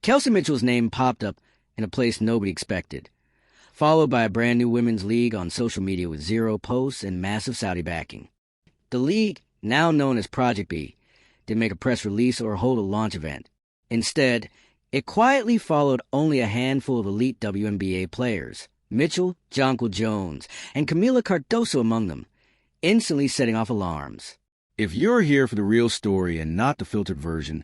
Kelsey Mitchell's name popped up in a place nobody expected, followed by a brand new women's league on social media with 0 posts and massive Saudi backing. The league, now known as Project B, didn't make a press release or hold a launch event. Instead, it quietly followed only a handful of elite WNBA players, Mitchell, Jonquil Jones, and Camila Cardoso among them, instantly setting off alarms. If you're here for the real story and not the filtered version,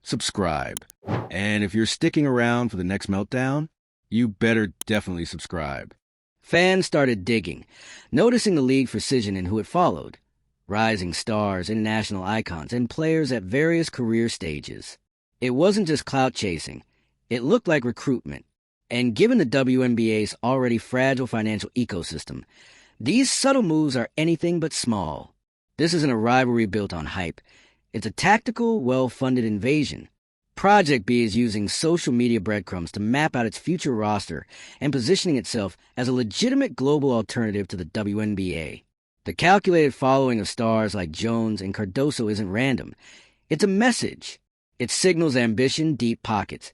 subscribe. And if you're sticking around for the next meltdown, you better definitely subscribe. Fans started digging, noticing the league precision in who it followed. Rising stars, international icons, and players at various career stages. It wasn't just clout chasing. It looked like recruitment. And given the WNBA's already fragile financial ecosystem, these subtle moves are anything but small. This isn't a rivalry built on hype. It's a tactical, well-funded invasion. Project B is using social media breadcrumbs to map out its future roster and positioning itself as a legitimate global alternative to the WNBA. The calculated following of stars like Jones and Cardoso isn't random. It's a message. It signals ambition, deep pockets,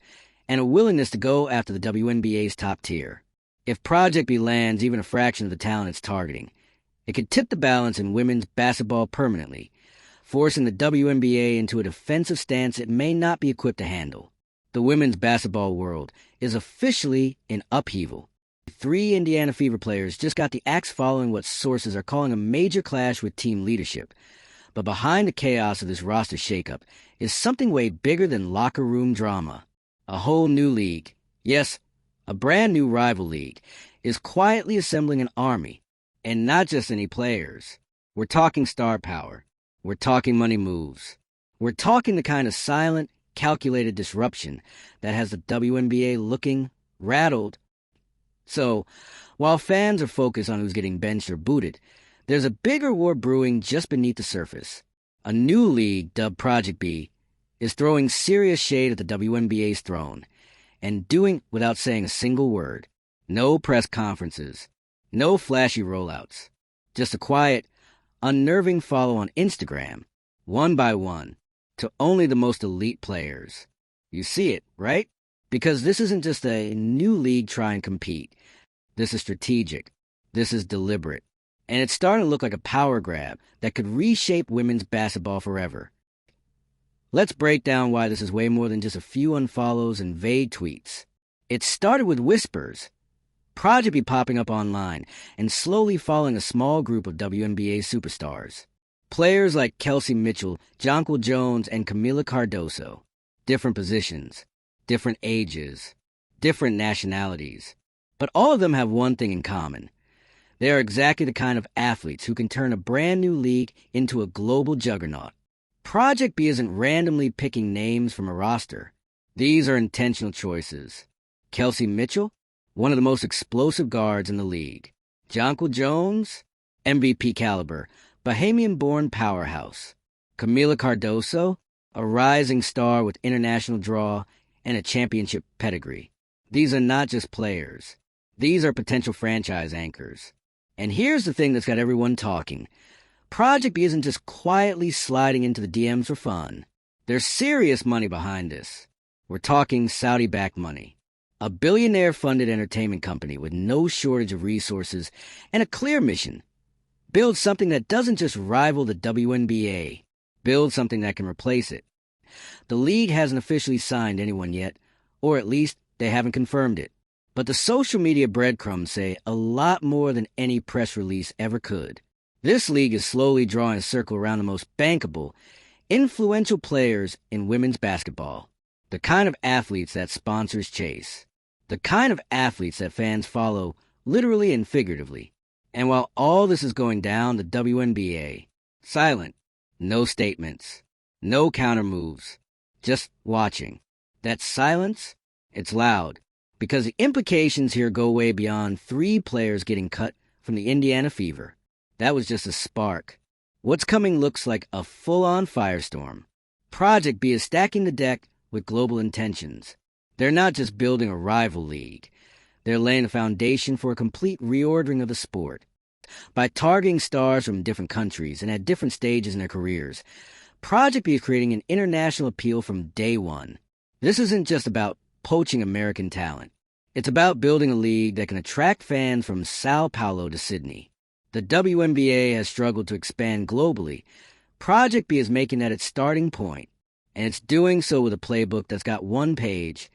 and a willingness to go after the WNBA's top tier. If Project B lands even a fraction of the talent it's targeting, it could tip the balance in women's basketball permanently, forcing the WNBA into a defensive stance it may not be equipped to handle. The women's basketball world is officially in upheaval. 3 Indiana Fever players just got the axe following what sources are calling a major clash with team leadership. But behind the chaos of this roster shakeup is something way bigger than locker room drama. A whole new league, yes, a brand new rival league, is quietly assembling an army, and not just any players. We're talking star power. We're talking money moves. We're talking the kind of silent, calculated disruption that has the WNBA looking rattled. So, while fans are focused on who's getting benched or booted, there's a bigger war brewing just beneath the surface. A new league, dubbed Project B, is throwing serious shade at the WNBA's throne, and doing without saying a single word. No press conferences, no flashy rollouts, just a quiet, unnerving follow on Instagram, one by one, to only the most elite players. You see it, right? Because this isn't just a new league trying to compete. This is strategic. This is deliberate. And it's starting to look like a power grab that could reshape women's basketball forever. Let's break down why this is way more than just a few unfollows and vague tweets. It started with whispers. Project B popping up online and slowly following a small group of WNBA superstars. Players like Kelsey Mitchell, Jonquil Jones, and Camila Cardoso. Different positions, different ages, different nationalities. But all of them have one thing in common. They are exactly the kind of athletes who can turn a brand new league into a global juggernaut. Project B isn't randomly picking names from a roster. These are intentional choices. Kelsey Mitchell, one of the most explosive guards in the league. Jonquil Jones, MVP caliber, Bahamian-born powerhouse. Camila Cardoso, a rising star with international draw and a championship pedigree. These are not just players. These are potential franchise anchors. And here's the thing that's got everyone talking. Project B isn't just quietly sliding into the DMs for fun. There's serious money behind this. We're talking Saudi-backed money. A billionaire-funded entertainment company with no shortage of resources and a clear mission. Build something that doesn't just rival the WNBA. Build something that can replace it. The league hasn't officially signed anyone yet, or at least they haven't confirmed it. But the social media breadcrumbs say a lot more than any press release ever could. This league is slowly drawing a circle around the most bankable, influential players in women's basketball. The kind of athletes that sponsors chase. The kind of athletes that fans follow, literally and figuratively. And while all this is going down, the WNBA, silent, no statements, no counter moves, just watching. That silence, it's loud, because the implications here go way beyond 3 players getting cut from the Indiana Fever. That was just a spark. What's coming looks like a full-on firestorm. Project B is stacking the deck with global intentions. They're not just building a rival league. They're laying the foundation for a complete reordering of the sport. By targeting stars from different countries and at different stages in their careers, Project B is creating an international appeal from day one. This isn't just about poaching American talent. It's about building a league that can attract fans from Sao Paulo to Sydney. The WNBA has struggled to expand globally. Project B is making that its starting point, and it's doing so with a playbook that's got one page.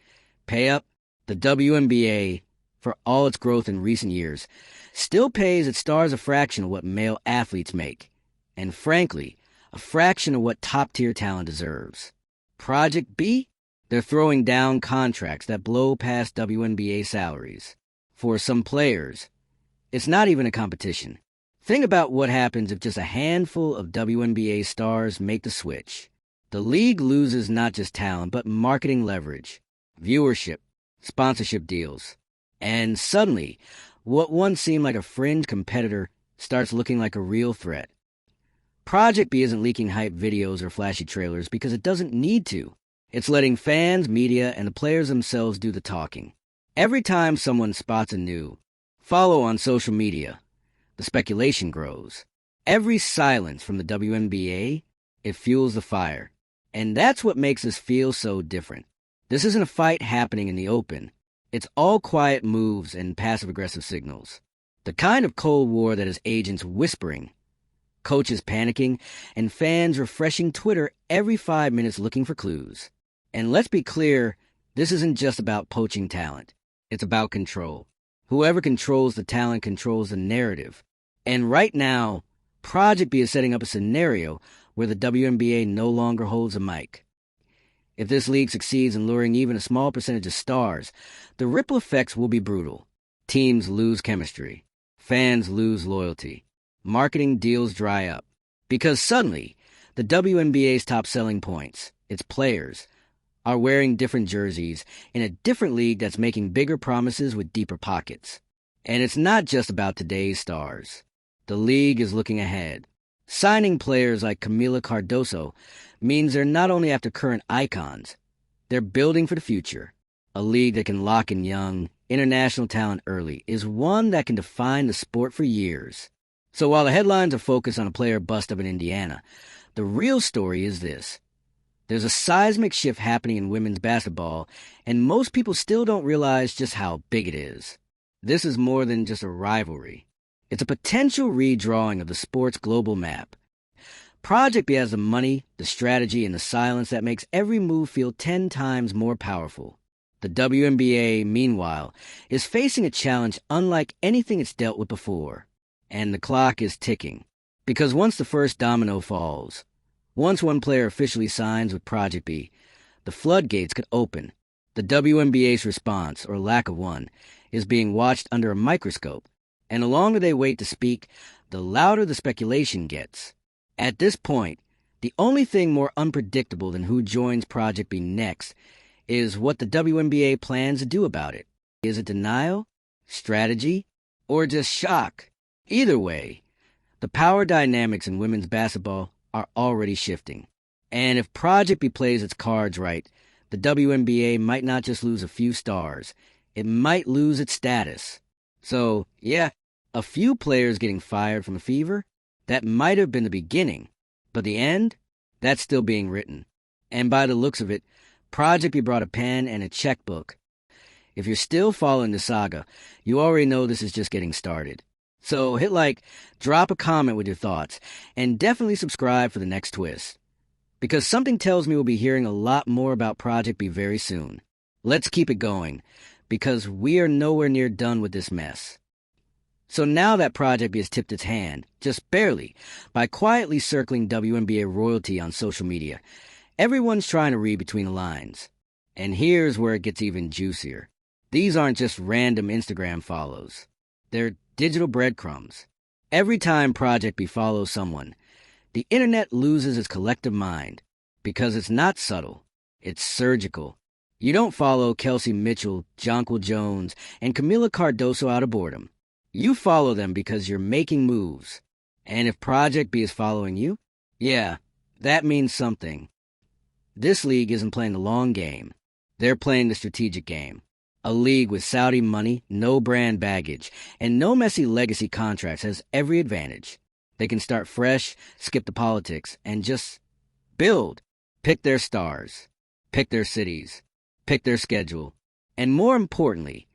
Pay up. The WNBA, for all its growth in recent years, still pays its stars a fraction of what male athletes make, and frankly, a fraction of what top-tier talent deserves. Project B? They're throwing down contracts that blow past WNBA salaries. For some players, it's not even a competition. Think about what happens if just a handful of WNBA stars make the switch. The league loses not just talent, but marketing leverage, viewership, sponsorship deals. And suddenly, what once seemed like a fringe competitor starts looking like a real threat. Project B isn't leaking hype videos or flashy trailers because it doesn't need to. It's letting fans, media, and the players themselves do the talking. Every time someone spots a new follow on social media, the speculation grows. Every silence from the WNBA, it fuels the fire. And that's what makes this feel so different. This isn't a fight happening in the open. It's all quiet moves and passive-aggressive signals. The kind of Cold War that has agents whispering, coaches panicking, and fans refreshing Twitter every 5 minutes looking for clues. And let's be clear, this isn't just about poaching talent. It's about control. Whoever controls the talent controls the narrative. And right now, Project B is setting up a scenario where the WNBA no longer holds a mic. If this league succeeds in luring even a small percentage of stars, the ripple effects will be brutal. Teams lose chemistry. Fans lose loyalty. Marketing deals dry up. Because suddenly, the WNBA's top selling points, its players, are wearing different jerseys in a different league that's making bigger promises with deeper pockets. And it's not just about today's stars. The league is looking ahead. Signing players like Camila Cardoso means they're not only after current icons, they're building for the future. A league that can lock in young, international talent early is one that can define the sport for years. So while the headlines are focused on a player bust up in Indiana, the real story is this. There's a seismic shift happening in women's basketball, and most people still don't realize just how big it is. This is more than just a rivalry. It's a potential redrawing of the sport's global map. Project B has the money, the strategy, and the silence that makes every move feel 10 times more powerful. The WNBA, meanwhile, is facing a challenge unlike anything it's dealt with before. And the clock is ticking. Because once the first domino falls, once one player officially signs with Project B, the floodgates could open. The WNBA's response, or lack of one, is being watched under a microscope. And the longer they wait to speak, the louder the speculation gets. At this point, the only thing more unpredictable than who joins Project B next is what the WNBA plans to do about it. Is it denial, strategy, or just shock? Either way, the power dynamics in women's basketball are already shifting. And if Project B plays its cards right, the WNBA might not just lose a few stars, it might lose its status. So, yeah, a few players getting fired from a fever, that might have been the beginning, but the end, that's still being written. And by the looks of it, Project B brought a pen and a checkbook. If you're still following the saga, you already know this is just getting started. So hit like, drop a comment with your thoughts, and definitely subscribe for the next twist. Because something tells me we'll be hearing a lot more about Project B very soon. Let's keep it going, because we are nowhere near done with this mess. So now that Project B has tipped its hand, just barely, by quietly circling WNBA royalty on social media, everyone's trying to read between the lines. And here's where it gets even juicier. These aren't just random Instagram follows. They're digital breadcrumbs. Every time Project B follows someone, the internet loses its collective mind. Because it's not subtle. It's surgical. You don't follow Kelsey Mitchell, Jonquil Jones, and Camila Cardoso out of boredom. You follow them because you're making moves. And if Project B is following you, yeah, that means something. This league isn't playing the long game. They're playing the strategic game. A league with Saudi money, no brand baggage, and no messy legacy contracts has every advantage. They can start fresh, skip the politics, and just build. Pick their stars. Pick their cities. pick their schedule, and more importantly,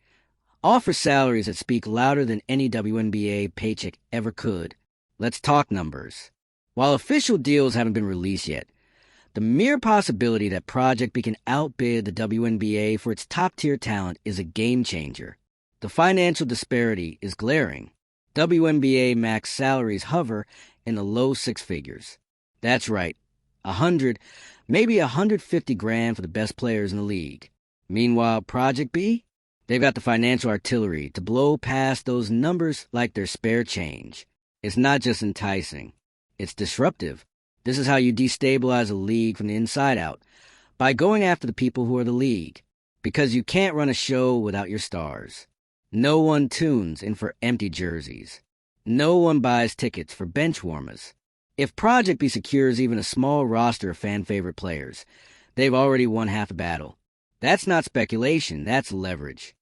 offer salaries that speak louder than any WNBA paycheck ever could. Let's talk numbers. While official deals haven't been released yet, the mere possibility that Project B can outbid the WNBA for its top-tier talent is a game-changer. The financial disparity is glaring. WNBA max salaries hover in the low six figures. That's right, 100, maybe 150 grand for the best players in the league. Meanwhile, Project B? They've got the financial artillery to blow past those numbers like they're spare change. It's not just enticing, it's disruptive. This is how you destabilize a league from the inside out, by going after the people who are the league. Because you can't run a show without your stars. No one tunes in for empty jerseys. No one buys tickets for bench warmers. If Project B secures even a small roster of fan-favorite players, they've already won half the battle. That's not speculation, that's leverage.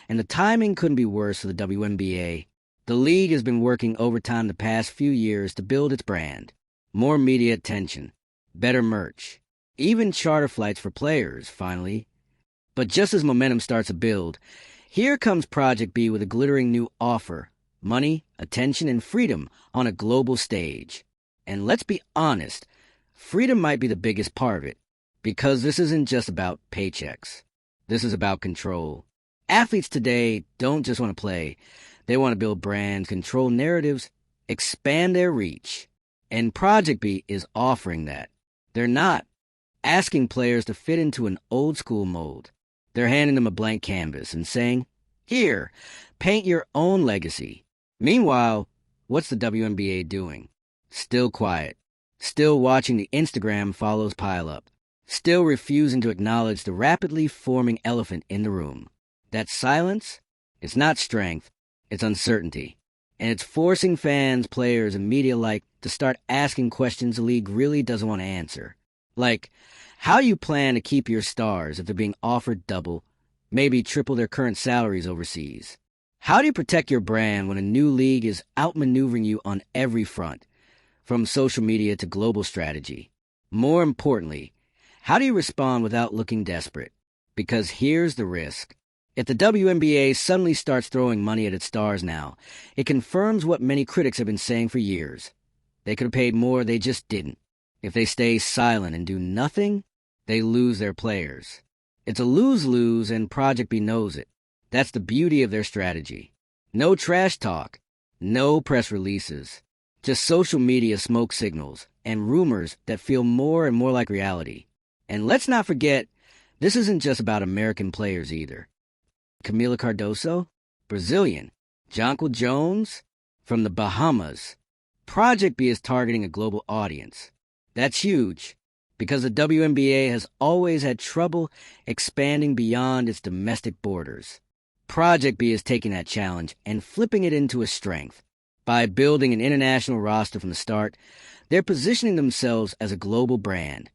And the timing couldn't be worse for the WNBA. The league has been working overtime the past few years to build its brand. More media attention, better merch, even charter flights for players, finally. But just as momentum starts to build, here comes Project B with a glittering new offer: money, attention, and freedom on a global stage. And let's be honest, freedom might be the biggest part of it, because this isn't just about paychecks. This is about control. Athletes today don't just want to play. They want to build brands, control narratives, expand their reach. And Project B is offering that. They're not asking players to fit into an old-school mold. They're handing them a blank canvas and saying, "Here, paint your own legacy." Meanwhile, what's the WNBA doing? Still quiet. Still watching the Instagram follows pile up. Still refusing to acknowledge the rapidly forming elephant in the room. That silence? It's not strength. It's uncertainty. And it's forcing fans, players, and media alike to start asking questions the league really doesn't want to answer. Like, how you plan to keep your stars if they're being offered double, maybe triple their current salaries overseas? How do you protect your brand when a new league is outmaneuvering you on every front, from social media to global strategy? More importantly, how do you respond without looking desperate? Because here's the risk. If the WNBA suddenly starts throwing money at its stars now, it confirms what many critics have been saying for years. They could have paid more, they just didn't. If they stay silent and do nothing, they lose their players. It's a lose-lose, and Project B knows it. That's the beauty of their strategy. No trash talk, no press releases, just social media smoke signals and rumors that feel more and more like reality. And let's not forget, this isn't just about American players either. Camila Cardoso, Brazilian. Jonquil Jones, from the Bahamas. Project B is targeting a global audience. That's huge, because the WNBA has always had trouble expanding beyond its domestic borders. Project B is taking that challenge and flipping it into a strength. By building an international roster from the start, they're positioning themselves as a global brand,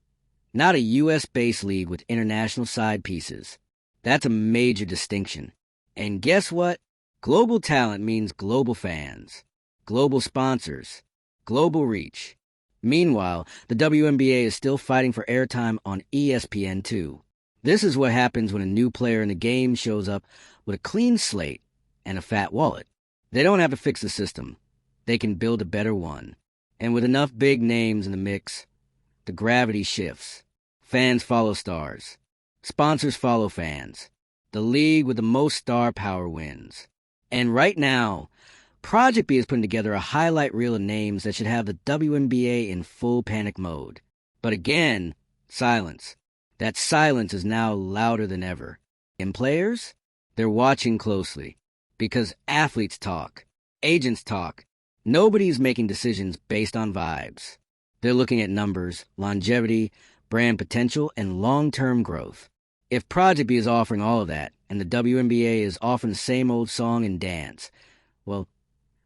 not a U.S.-based league with international side pieces. That's a major distinction. And guess what? Global talent means global fans, global sponsors, global reach. Meanwhile, the WNBA is still fighting for airtime on ESPN2. This is what happens when a new player in the game shows up with a clean slate and a fat wallet. They don't have to fix the system. They can build a better one. And with enough big names in the mix, the gravity shifts. Fans follow stars. Sponsors follow fans. The league with the most star power wins. And right now, Project B is putting together a highlight reel of names that should have the WNBA in full panic mode. But again, silence. That silence is now louder than ever. And players? They're watching closely. Because athletes talk. Agents talk. Nobody's making decisions based on vibes. They're looking at numbers, longevity, brand potential, and long-term growth. If Project B is offering all of that, and the WNBA is offering the same old song and dance, well,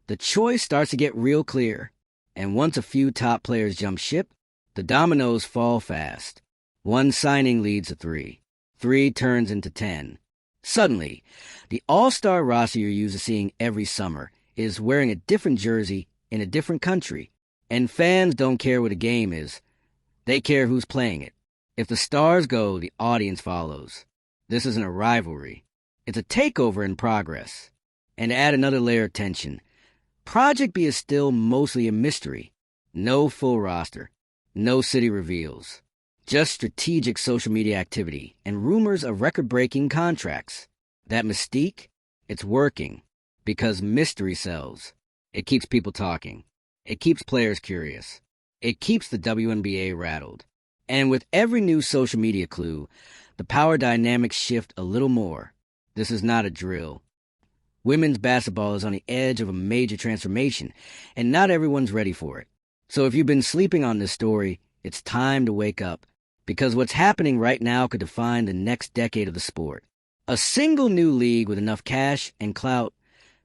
the choice starts to get real clear. And once a few top players jump ship, the dominoes fall fast. One signing leads to three. 3 turns into 10. Suddenly, the all-star roster you're used to seeing every summer is wearing a different jersey in a different country. And fans don't care what a game is. They care who's playing it. If the stars go, the audience follows. This isn't a rivalry. It's a takeover in progress. And to add another layer of tension, Project B is still mostly a mystery. No full roster, no city reveals, just strategic social media activity and rumors of record-breaking contracts. That mystique, it's working because mystery sells. It keeps people talking. It keeps players curious. It keeps the WNBA rattled. And with every new social media clue, the power dynamics shift a little more. This is not a drill. Women's basketball is on the edge of a major transformation, and not everyone's ready for it. So if you've been sleeping on this story, it's time to wake up, because what's happening right now could define the next decade of the sport. A single new league with enough cash and clout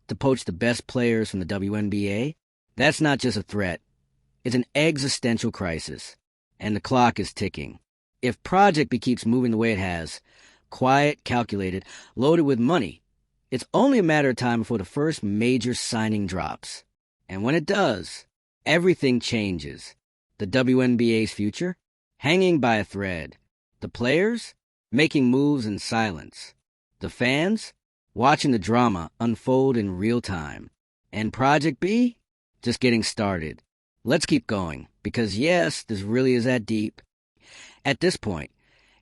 to poach the best players from the WNBA, that's not just a threat. It's an existential crisis, and the clock is ticking. If Project B keeps moving the way it has, quiet, calculated, loaded with money, it's only a matter of time before the first major signing drops. And when it does, everything changes. The WNBA's future? Hanging by a thread. The players? Making moves in silence. The fans? Watching the drama unfold in real time. And Project B? Just getting started. Let's keep going, because yes, this really is that deep. At this point,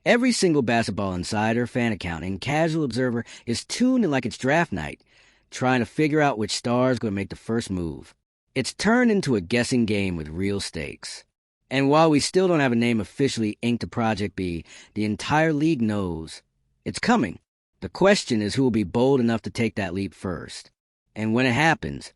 every single basketball insider, fan account, and casual observer is tuned in like it's draft night, trying to figure out which star is going to make the first move. It's turned into a guessing game with real stakes. And while we still don't have a name officially inked to Project B, the entire league knows it's coming. The question is who will be bold enough to take that leap first. And when it happens,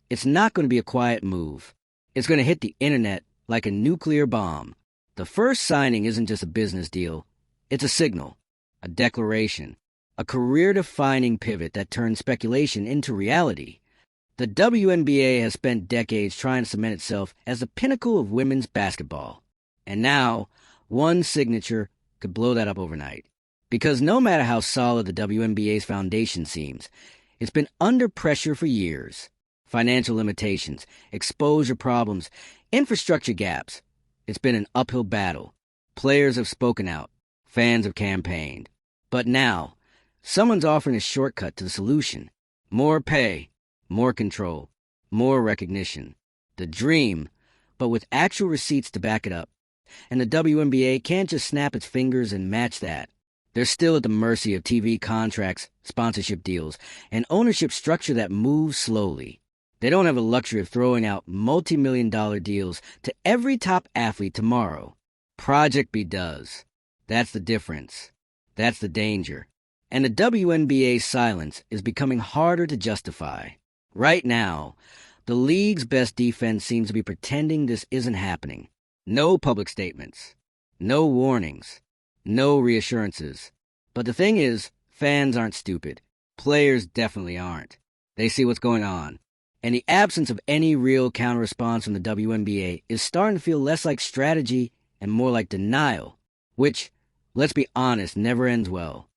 it's not going to be a quiet move. It's going to hit the internet like a nuclear bomb. The first signing isn't just a business deal. It's a signal, a declaration, a career-defining pivot that turns speculation into reality. The WNBA has spent decades trying to cement itself as the pinnacle of women's basketball. And now, one signature could blow that up overnight. Because no matter how solid the WNBA's foundation seems, it's been under pressure for years. Financial limitations, exposure problems, infrastructure gaps. It's been an uphill battle. Players have spoken out. Fans have campaigned. But now, someone's offering a shortcut to the solution. More pay, more control, more recognition. The dream, but with actual receipts to back it up. And the WNBA can't just snap its fingers and match that. They're still at the mercy of TV contracts, sponsorship deals, and ownership structure that moves slowly. They don't have the luxury of throwing out multi-million-dollar deals to every top athlete tomorrow. Project B does. That's the difference. That's the danger. And the WNBA's silence is becoming harder to justify. Right now, the league's best defense seems to be pretending this isn't happening. No public statements. No warnings. No reassurances. But the thing is, fans aren't stupid. Players definitely aren't. They see what's going on. And the absence of any real counter-response from the WNBA is starting to feel less like strategy and more like denial, which, let's be honest, never ends well.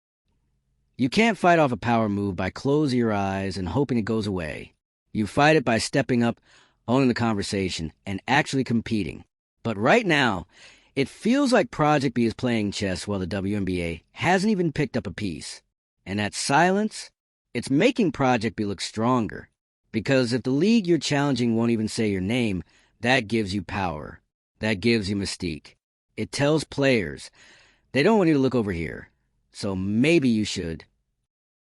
You can't fight off a power move by closing your eyes and hoping it goes away. You fight it by stepping up, owning the conversation, and actually competing. But right now, it feels like Project B is playing chess while the WNBA hasn't even picked up a piece. And that silence, it's making Project B look stronger. Because if the league you're challenging won't even say your name, that gives you power. That gives you mystique. It tells players, they don't want you to look over here, so maybe you should.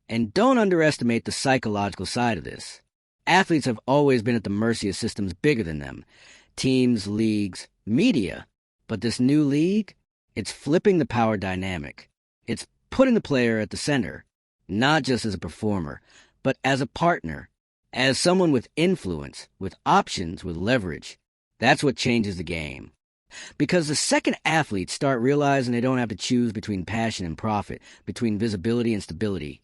And don't underestimate the psychological side of this. Athletes have always been at the mercy of systems bigger than them. Teams, leagues, media. But this new league, it's flipping the power dynamic. It's putting the player at the center, not just as a performer, but as a partner. As someone with influence, with options, with leverage. That's what changes the game. Because the second athletes start realizing they don't have to choose between passion and profit, between visibility and stability,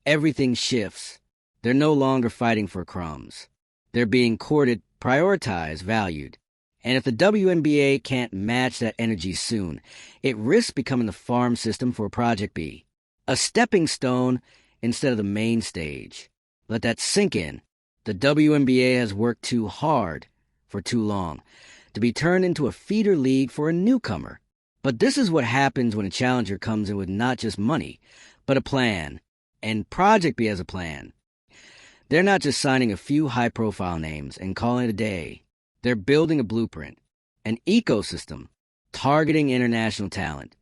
everything shifts. They're no longer fighting for crumbs. They're being courted, prioritized, valued. And if the WNBA can't match that energy soon, it risks becoming the farm system for Project B. A stepping stone instead of the main stage. Let that sink in. The WNBA has worked too hard for too long to be turned into a feeder league for a newcomer. But this is what happens when a challenger comes in with not just money, but a plan. And Project B has a plan. They're not just signing a few high-profile names and calling it a day. They're building a blueprint, an ecosystem, targeting international talent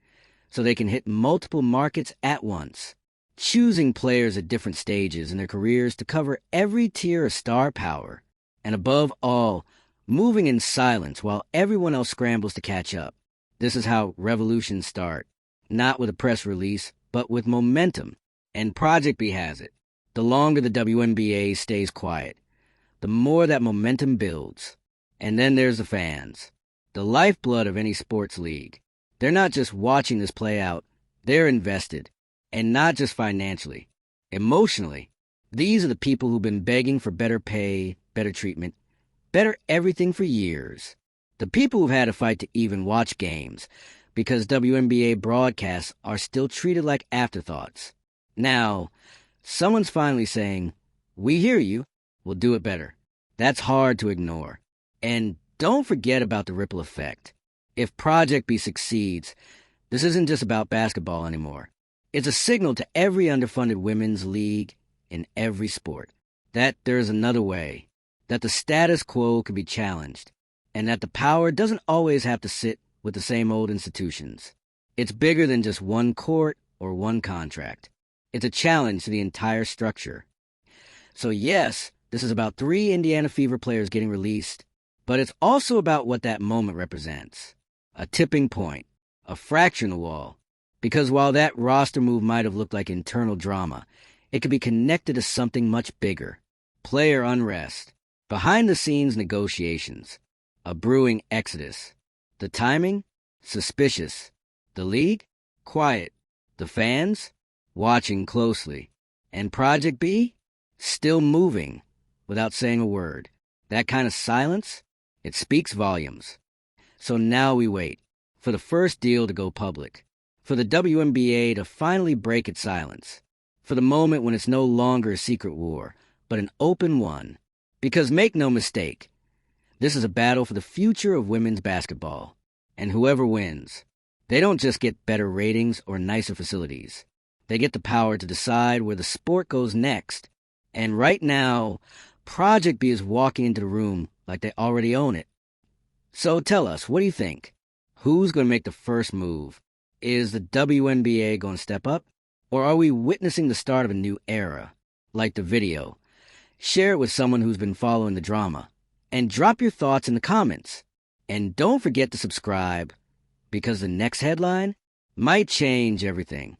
so they can hit multiple markets at once, choosing players at different stages in their careers to cover every tier of star power, and above all, moving in silence while everyone else scrambles to catch up. This is how revolutions start, not with a press release, but with momentum. And Project B has it. The longer the WNBA stays quiet, the more that momentum builds. And then there's the fans, the lifeblood of any sports league. They're not just watching this play out, they're invested. And not just financially, emotionally. These are the people who've been begging for better pay, better treatment, better everything for years. The people who've had to fight to even watch games because WNBA broadcasts are still treated like afterthoughts. Now, someone's finally saying, "We hear you, we'll do it better." That's hard to ignore. And don't forget about the ripple effect. If Project B succeeds, this isn't just about basketball anymore. It's a signal to every underfunded women's league in every sport that there's another way, that the status quo can be challenged, and that the power doesn't always have to sit with the same old institutions. It's bigger than just one court or one contract. It's a challenge to the entire structure. So yes, this is about 3 Indiana Fever players getting released, but it's also about what that moment represents. A tipping point, a fraction in the wall. Because while that roster move might have looked like internal drama, it could be connected to something much bigger. Player unrest, behind-the-scenes negotiations, a brewing exodus. The timing? Suspicious. The league? Quiet. The fans? Watching closely. And Project B? Still moving, without saying a word. That kind of silence? It speaks volumes. So now we wait for the first deal to go public, for the WNBA to finally break its silence, for the moment when it's no longer a secret war, but an open one. Because make no mistake, this is a battle for the future of women's basketball. And whoever wins, they don't just get better ratings or nicer facilities. They get the power to decide where the sport goes next. And right now, Project B is walking into the room like they already own it. So tell us, what do you think? Who's going to make the first move? Is the WNBA going to step up? Or are we witnessing the start of a new era? Like the video. Share it with someone who's been following the drama. And drop your thoughts in the comments. And don't forget to subscribe, because the next headline might change everything.